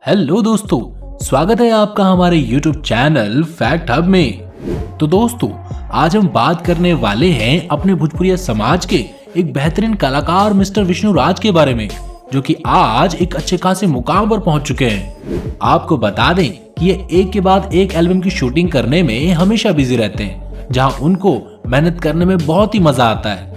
Hello दोस्तों, स्वागत है आपका हमारे YouTube चैनल फैक्ट हब में। तो दोस्तों, आज हम बात करने वाले हैं अपने भोजपुरिया समाज के एक बेहतरीन कलाकार मिस्टर विष्णु राज के बारे में, जो कि आज एक अच्छे खासे मुकाम पर पहुंच चुके हैं। आपको बता दें कि ये एक के बाद एक एल्बम की शूटिंग करने में हमेशा बिजी रहते हैं, जहां उनको मेहनत करने में बहुत ही मजा आता है।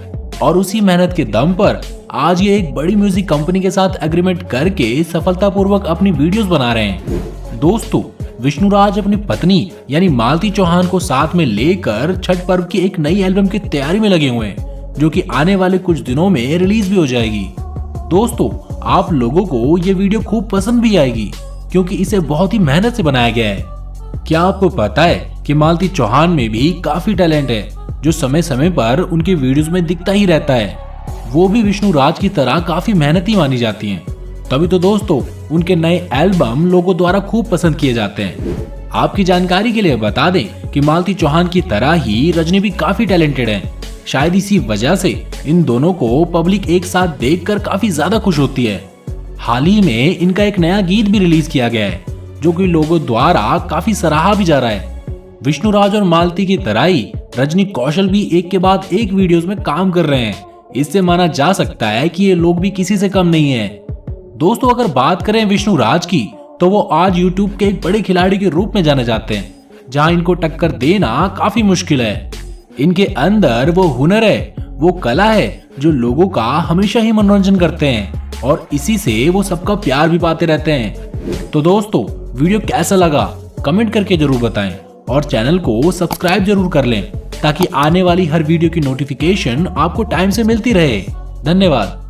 और उसी मेहनत के दम पर आज ये एक बड़ी म्यूजिक कंपनी के साथ एग्रीमेंट करके सफलतापूर्वक अपनी वीडियोस बना रहे हैं। दोस्तों, विष्णु राज अपनी पत्नी यानी मालती चौहान को साथ में लेकर छठ पर्व की एक नई एल्बम की तैयारी में लगे हुए हैं, जो कि आने वाले कुछ दिनों में रिलीज भी हो जाएगी। दोस्तों, आप लोगों को ये वीडियो खूब पसंद भी आएगी, क्योंकि इसे बहुत ही मेहनत से बनाया गया है। क्या आपको पता है कि मालती चौहान में भी काफी टैलेंट है, जो समय समय पर उनके वीडियोस में दिखता ही रहता है। वो भी विष्णु राज की तरह काफी मेहनती मानी जाती हैं। तभी तो दोस्तों, उनके नए एल्बम लोगों द्वारा खूब पसंद किए जाते हैं। आपकी जानकारी के लिए बता दें कि मालती चौहान की तरह ही रजनी भी काफी टैलेंटेड है। शायद इसी वजह से इन दोनों को पब्लिक एक साथ देखकर काफी ज्यादा खुश होती है। हाल ही में इनका एक नया गीत भी रिलीज किया गया है, जो कि लोगों द्वारा काफी सराहा भी जा रहा है। विष्णु राज और मालती की तरह ही रजनी कौशल भी एक के बाद एक वीडियोस में काम कर रहे हैं। इससे माना जा सकता है कि ये लोग भी किसी से कम नहीं है। दोस्तों, अगर बात करें विष्णु राज की, तो वो आज YouTube के एक बड़े खिलाड़ी के रूप में जाने जाते हैं, जहां इनको टक्कर देना काफी मुश्किल है। इनके अंदर वो हुनर है, वो कला है, जो लोगों का हमेशा ही मनोरंजन करते हैं, और इसी से वो सबका प्यार भी पाते रहते हैं। तो दोस्तों, वीडियो कैसा लगा कमेंट करके जरूर बताएं, और चैनल को सब्सक्राइब जरूर कर लें, ताकि आने वाली हर वीडियो की नोटिफिकेशन आपको टाइम से मिलती रहे। धन्यवाद।